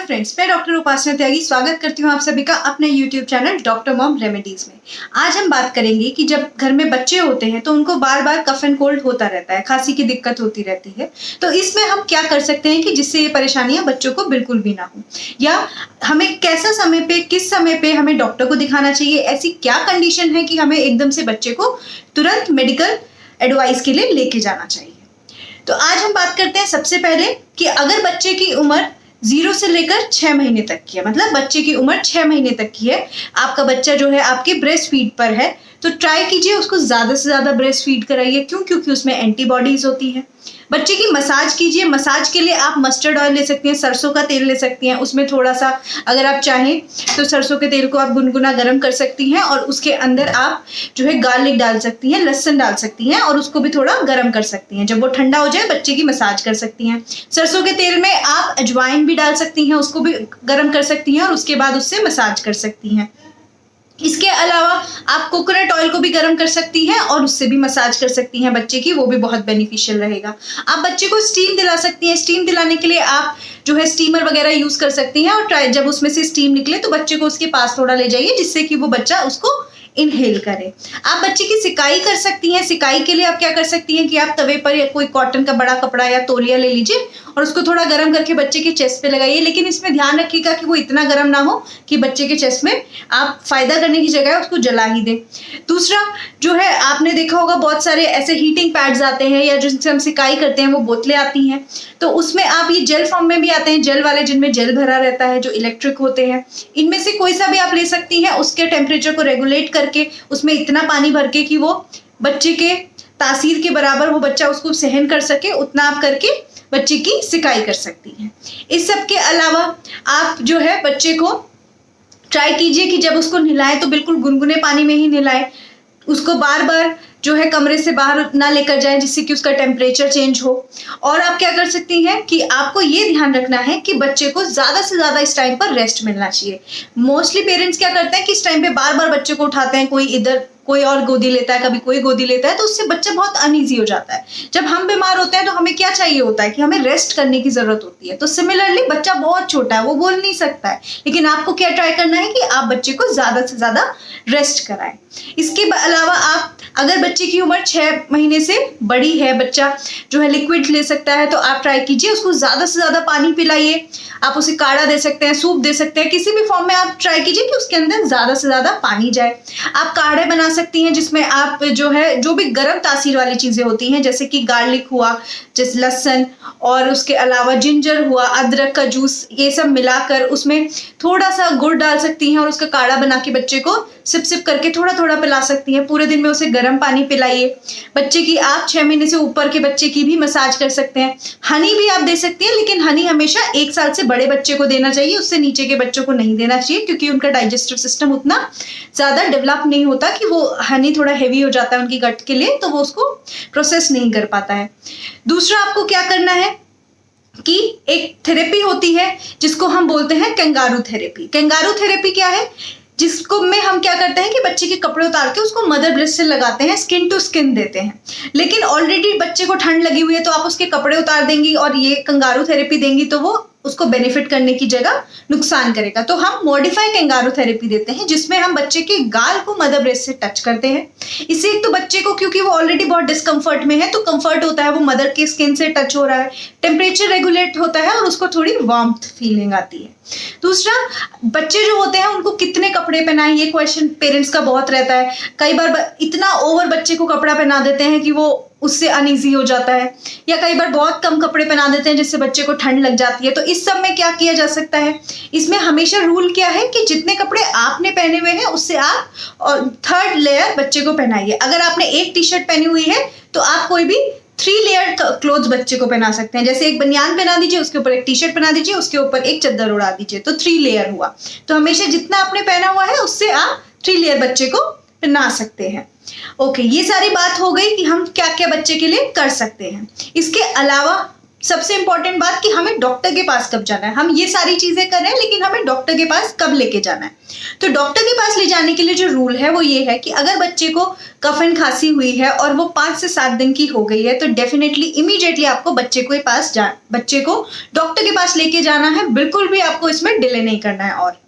Friends, मैं doctor उपासना त्यागी स्वागत करती हूँ आप सभी का अपने YouTube channel doctor mom remedies में। आज हम बात करेंगे कि जब घर में बच्चे होते हैं तो उनको बार बार कफ एंड कोल्ड होता रहता है, खांसी की दिक्कत होती रहती है। तो इसमें हम क्या कर सकते हैं कि जिससे ये परेशानियां बच्चों को बिल्कुल भी ना हो, या हमें कैसा समय पे किस समय पे हमें डॉक्टर को दिखाना चाहिए, ऐसी क्या कंडीशन है कि हमें एकदम से बच्चे को तुरंत मेडिकल एडवाइस के लिए लेके जाना चाहिए। तो आज हम बात करते हैं सबसे पहले कि अगर बच्चे की उम्र 0 से लेकर 6 महीने तक की है, मतलब बच्चे की उम्र 6 महीने तक की है, आपका बच्चा जो है आपके ब्रेस्ट फीड पर है, तो ट्राई कीजिए उसको ज्यादा से ज्यादा ब्रेस्ट फीड कराइए। क्यों? क्योंकि उसमें एंटीबॉडीज होती है। बच्चे की मसाज कीजिए। मसाज के लिए आप मस्टर्ड ऑयल ले सकती हैं, सरसों का तेल ले सकती हैं। उसमें थोड़ा सा अगर आप चाहें तो सरसों के तेल को आप गुनगुना गर्म कर सकती हैं और उसके अंदर आप जो है गार्लिक डाल सकती हैं, लहसुन डाल सकती हैं और उसको भी थोड़ा गर्म कर सकती हैं। जब वो ठंडा हो जाए बच्चे की मसाज कर सकती हैं। सरसों के तेल में आप अजवाइन भी डाल सकती हैं, उसको भी गर्म कर सकती हैं और उसके बाद उससे मसाज कर सकती हैं। इसके अलावा आप कोकोनट ऑयल को भी गर्म कर सकती हैं और उससे भी मसाज कर सकती हैं बच्चे की, वो भी बहुत बेनिफिशियल रहेगा। आप बच्चे को स्टीम दिला सकती हैं। स्टीम दिलाने के लिए आप जो है स्टीमर वगैरह यूज कर सकती हैं और ट्राई जब उसमें से स्टीम निकले तो बच्चे को उसके पास थोड़ा ले जाइए जिससे कि वो बच्चा उसको इनहेल करे। आप बच्चे की सिकाई कर सकती हैं। सिकाई के लिए आप क्या कर सकती हैं कि आप तवे पर या कोई कॉटन का बड़ा कपड़ा या तौलिया ले लीजिए और उसको थोड़ा गर्म करके बच्चे के चेस्ट पे लगाइए, लेकिन इसमें ध्यान रखिएगा कि वो इतना गर्म ना हो कि बच्चे के चेस्ट में आप फायदा करने की जगह उसको जला ही दे। दूसरा जो है, आपने देखा होगा बहुत सारे ऐसे हीटिंग पैड्स आते हैं या जिनसे हम सिकाई करते हैं, वो बोतलें आती हैं, तो उसमें आप ये जेल फॉर्म में भी आते हैं, जेल वाले जिनमें जेल भरा रहता है, जो इलेक्ट्रिक होते हैं। इनमें से कोई सा भी आप ले सकती हैं। उसके टेम्परेचर को रेगुलेट करके उसमें इतना पानी भर के कि वो बच्चे के तासीर के बराबर वो बच्चा उसको सहन कर सके, उतना आप करके बच्चे की सिकाई कर सकती हैं। इस सब के अलावा आप जो है बच्चे को ट्राई कीजिए कि जब उसको नहलाएं तो बिल्कुल गुनगुने पानी में ही नहलाएं। उसको बार बार जो है कमरे से बाहर ना लेकर जाएं जिससे कि उसका टेम्परेचर चेंज हो। और आप क्या कर सकती हैं कि आपको ये ध्यान रखना है कि बच्चे को ज्यादा से ज्यादा इस टाइम पर रेस्ट मिलना चाहिए। मोस्टली पेरेंट्स क्या करते हैं कि इस टाइम पे बार बार बच्चे को उठाते हैं, कोई इधर कोई और गोदी लेता है, कभी कोई गोदी लेता है, तो उससे बच्चा बहुत अनईजी हो जाता है। जब हम बीमार होते हैं तो हमें क्या चाहिए होता है कि हमें रेस्ट करने की जरूरत होती है। तो सिमिलरली बच्चा बहुत छोटा है, वो बोल नहीं सकता है, लेकिन आपको क्या ट्राई करना है कि आप बच्चे को ज्यादा से ज्यादा रेस्ट कराएं। इसके अलावा आप अगर बच्चे की उम्र 6 महीने से बड़ी है, बच्चा जो है लिक्विड ले सकता है, तो आप ट्राई कीजिए उसको ज्यादा से ज्यादा पानी पिलाइए। आप उसे काढ़ा दे सकते हैं, सूप दे सकते हैं, किसी भी फॉर्म में आप ट्राई कीजिए कि उसके अंदर ज्यादा से ज्यादा पानी जाए। आप काढ़े बना सकती हैं जिसमें आप जो है जो भी गर्म तासीर वाली चीजें होती हैं, जैसे कि गार्लिक हुआ, जैसे लहसुन, और उसके अलावा जिंजर हुआ, अदरक का जूस, ये सब मिलाकर उसमें थोड़ा सा गुड़ डाल सकती हैं और उसका काढ़ा बना के बच्चे को सिप सिप करके थोड़ा थोड़ा पिला सकती हैं। पूरे दिन में उसे गर्म पानी पिलाइए। बच्चे की आप 6 महीने से ऊपर के बच्चे की भी मसाज कर सकते हैं। हनी भी आप दे सकती हैं, लेकिन हनी हमेशा 1 साल से बड़े बच्चे को देना चाहिए, उससे नीचे के बच्चों को नहीं देना चाहिए, क्योंकि उनका डाइजेस्टिव सिस्टम उतना ज्यादा डेवलप नहीं होता कि वो हनी थोड़ा हैवी हो जाता है उनकी गट के लिए, तो वो उसको प्रोसेस नहीं कर पाता है। दूसरा आपको क्या करना है कि एक थेरेपी होती है जिसको हम बोलते हैं कंगारू थेरेपी। कंगारू थेरेपी क्या है? जिसको में हम क्या करते हैं कि बच्चे के कपड़े उतार के उसको मदर ब्रेस्ट से लगाते हैं, स्किन टू स्किन देते हैं। लेकिन ऑलरेडी बच्चे को ठंड लगी हुई है तो आप उसके कपड़े उतार देंगी और ये कंगारू थेरेपी देंगी तो वो उसको बेनिफिट करने की जगह नुकसान करेगा। तो हम मॉडिफाई कंगारू थेरेपी देते हैं जिसमें हम बच्चे के गाल को मदर ब्रेस्ट से टच करते हैं। इससे एक तो बच्चे को, क्योंकि वो ऑलरेडी बहुत डिस्कम्फर्ट में है, तो कंफर्ट होता है, वो मदर की स्किन से टच हो रहा है, टेम्परेचर रेगुलेट होता है और उसको थोड़ी वार्मथ फीलिंग आती है। दूसरा, बच्चे जो होते हैं उनको कितने कपड़े पहनाएं, ये क्वेश्चन पेरेंट्स का बहुत रहता है। कई बार इतना ओवर बच्चे को कपड़ा पहना देते हैं कि वो उससे अनईजी हो जाता है, या कई बार बहुत कम कपड़े पहना देते हैं जिससे बच्चे को ठंड लग जाती है। तो इस सब में क्या किया जा सकता है? इसमें हमेशा रूल क्या है कि जितने कपड़े आपने पहने हुए हैं उससे आप और 3rd लेयर बच्चे को पहनाइए। अगर आपने एक टी शर्ट पहनी हुई है तो आप कोई भी 3 लेयर क्लोथ्स बच्चे को पहना सकते हैं। जैसे एक बनियान पहना दीजिए, उसके ऊपर एक टी शर्ट पहना दीजिए, उसके ऊपर एक चद्दर उड़ा दीजिए, तो 3 लेयर हुआ। तो हमेशा जितना आपने पहना हुआ है उससे आप 3 लेयर बच्चे को पहना सकते हैं। ओके, ये सारी बात हो गई कि हम क्या क्या बच्चे के लिए कर सकते हैं। इसके अलावा सबसे इंपॉर्टेंट बात कि हमें डॉक्टर के पास कब जाना है। हम ये सारी चीजें कर रहे हैं लेकिन हमें डॉक्टर के पास कब लेके जाना है। तो डॉक्टर के पास ले जाने के लिए जो रूल है वो ये है कि अगर बच्चे को कफ एंड खांसी हुई है और वो 5 से 7 दिन की हो गई है तो डेफिनेटली इमीडिएटली आपको बच्चे को डॉक्टर के पास लेके जाना है। बिल्कुल भी आपको इसमें डिले नहीं करना है। और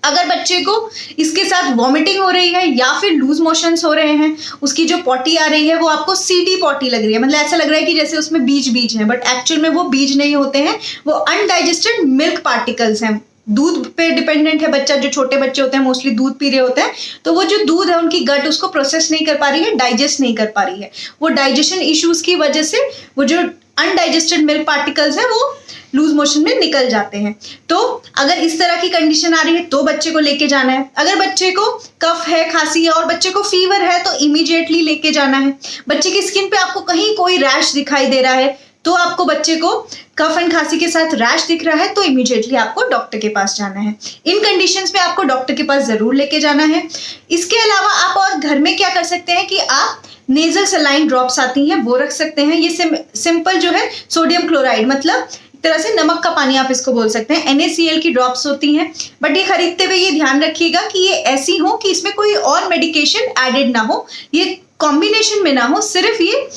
अगर बच्चे को इसके साथ वॉमिटिंग हो रही है या फिर लूज मोशंस हो रहे हैं, उसकी जो पॉटी आ रही है वो आपको सीडी पॉटी लग रही है, मतलब ऐसा लग रहा है कि जैसे उसमें बीज हैं, बट एक्चुअल में वो बीज नहीं होते हैं, वो अनडाइजेस्टेड मिल्क पार्टिकल्स हैं। दूध पे डिपेंडेंट है बच्चा, जो छोटे बच्चे होते हैं मोस्टली दूध पी रहे होते हैं, तो वो जो दूध है उनकी गट उसको प्रोसेस नहीं कर पा रही है, डाइजेस्ट नहीं कर पा रही है। वो डाइजेशन इश्यूज की वजह से वो जो अनडाइजेस्टेड मिल्क पार्टिकल्स हैं वो लूज मोशन में निकल जाते हैं। तो अगर इस तरह की कंडीशन आ रही है तो बच्चे को लेके जाना है। अगर बच्चे को कफ है, खांसी है और बच्चे को फीवर है तो इमीडिएटली लेके जाना है। बच्चे की स्किन पे आपको कहीं कोई रैश दिखाई दे रहा है तो आपको बच्चे को कफ एंड खांसी के साथ रैश दिख रहा है तो इमीडिएटली आपको डॉक्टर के पास जाना है। इन कंडीशंस में आपको डॉक्टर के पास जरूर लेके जाना है। इसके अलावा आप और घर में क्या कर सकते हैं कि आप नेजल सलाइन ड्रॉप्स आती हैं वो रख सकते हैं। ये सिंपल जो है सोडियम क्लोराइड, मतलब एक तरह से नमक का पानी आप इसको बोल सकते हैं, NaCl की ड्रॉप्स होती हैं। बट ये खरीदते हुए ये ध्यान रखिएगा कि ये ऐसी हो कि इसमें कोई और मेडिकेशन एडेड ना हो, ये कॉम्बिनेशन में ना हो, सिर्फ ये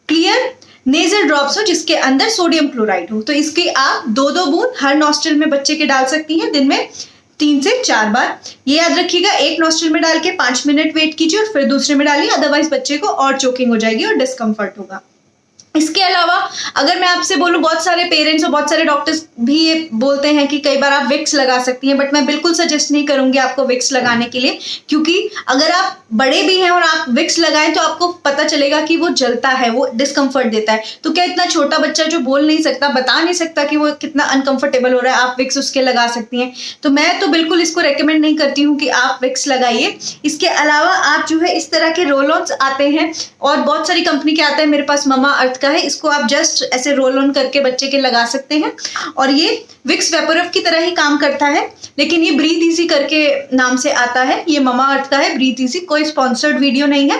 क्लियर नेजल ड्रॉप्स हो जिसके अंदर सोडियम क्लोराइड हो। तो इसके आप 2-2 बूंद हर नॉस्ट्रिल में बच्चे के डाल सकती हैं दिन में 3 से 4 बार। ये याद रखिएगा, एक नॉस्ट्रिल में डाल के 5 मिनट वेट कीजिए और फिर दूसरे में डालिए, अदरवाइज बच्चे को और चोकिंग हो जाएगी और डिस्कम्फर्ट होगा। इसके अलावा अगर मैं आपसे बोलूं, बहुत सारे पेरेंट्स और बहुत सारे डॉक्टर्स भी ये बोलते हैं कि कई बार आप विक्स लगा सकती हैं, बट मैं बिल्कुल सजेस्ट नहीं करूंगी आपको विक्स लगाने के लिए, क्योंकि अगर आप बड़े भी हैं और आप विक्स लगाएं तो आपको पता चलेगा कि वो जलता है, वो डिस्कम्फर्ट देता है। तो क्या इतना छोटा बच्चा जो बोल नहीं सकता, बता नहीं सकता कि वो कितना अनकंफर्टेबल हो रहा है, आप विक्स उसके लगा सकती हैं। तो मैं तो बिल्कुल इसको रेकमेंड नहीं करती हूँ कि आप विक्स लगाइए। इसके अलावा आप जो है इस तरह के रोल ऑन्स आते हैं और बहुत सारी कंपनी के आते हैं, मेरे पास ममा अर्थ है, इसको आप जस्ट ऐसे रोल ऑन करके बच्चे के लगा सकते हैं और ये विक्स वेपोरव की तरह ही काम करता है, लेकिन ये ब्रीथ इजी करके नाम से आता है। ये ममा अर्थ का है, ब्रीथ इजी, कोई स्पॉन्सर्ड वीडियो नहीं है।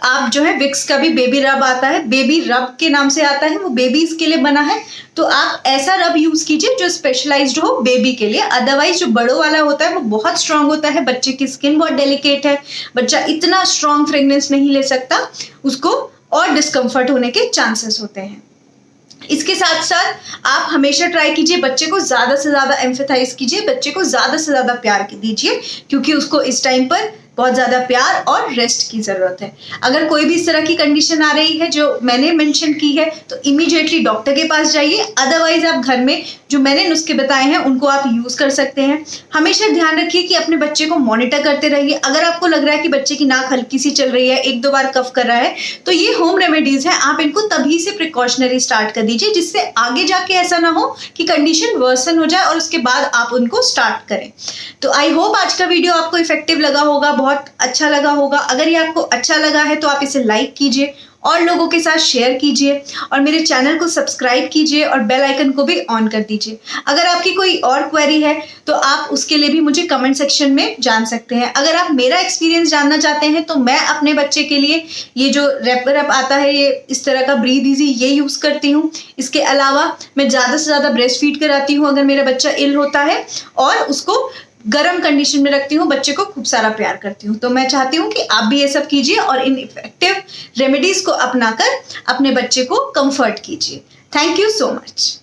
आप जो है विक्स का भी बेबी रब आता है, बेबी रब के नाम से आता है, वो बेबीज के लिए बना है। तो आप ऐसा रब यूज कीजिए जो स्पेशलाइज्ड हो बेबी के लिए, अदरवाइज जो बड़ों वाला होता है वो बहुत स्ट्रांग होता है, बच्चे की स्किन बहुत डेलिकेट है, बच्चा इतना स्ट्रांग फ्रेग्रेंस नहीं ले सकता, उसको और डिस्कम्फर्ट होने के चांसेस होते हैं। इसके साथ साथ आप हमेशा ट्राई कीजिए, बच्चे को ज्यादा से ज्यादा एम्फेथाइज कीजिए, बच्चे को ज्यादा से ज्यादा प्यार दीजिए, क्योंकि उसको इस टाइम पर बहुत ज्यादा प्यार और रेस्ट की जरूरत है। अगर कोई भी इस तरह की कंडीशन आ रही है जो मैंने मेंशन की है तो इमीडिएटली डॉक्टर के पास जाइए, अदरवाइज आप घर में जो मैंने नुस्खे बताए हैं उनको आप यूज कर सकते हैं। हमेशा ध्यान रखिए कि अपने बच्चे को मॉनिटर करते रहिए। अगर आपको लग रहा है कि बच्चे की नाक हल्की सी चल रही है, 1-2 बार कफ कर रहा है, तो ये होम रेमेडीज है, आप इनको तभी से प्रिकॉशनरी स्टार्ट कर दीजिए, जिससे आगे जाके ऐसा ना हो कि कंडीशन वर्सन हो जाए और उसके बाद आप उनको स्टार्ट करें। तो आई होप आज का वीडियो आपको इफेक्टिव लगा होगा, बहुत अच्छा लगा होगा। अगर ये आपको अच्छा लगा है तो आप इसे लाइक कीजिए और लोगों के साथ शेयर कीजिए और मेरे चैनल को सब्सक्राइब कीजिए और बेल आइकन को भी ऑन कर दीजिए। अगर आपकी कोई और क्वेरी है तो आप उसके लिए भी मुझे कमेंट सेक्शन में जान सकते हैं। अगर आप मेरा एक्सपीरियंस जानना चाहते हैं तो मैं अपने बच्चे के लिए ये जो रैपर अप आता है, ये इस तरह का ब्रीथ इजी, ये यूज करती हूँ। इसके अलावा मैं ज़्यादा से ज़्यादा ब्रेस्ट फीड कराती हूँ अगर मेरा बच्चा इल होता है, और उसको गर्म कंडीशन में रखती हूँ, बच्चे को खूब सारा प्यार करती हूँ। तो मैं चाहती हूँ कि आप भी ये सब कीजिए और इन इफेक्टिव रेमेडीज को अपनाकर अपने बच्चे को कंफर्ट कीजिए। Thank you so much.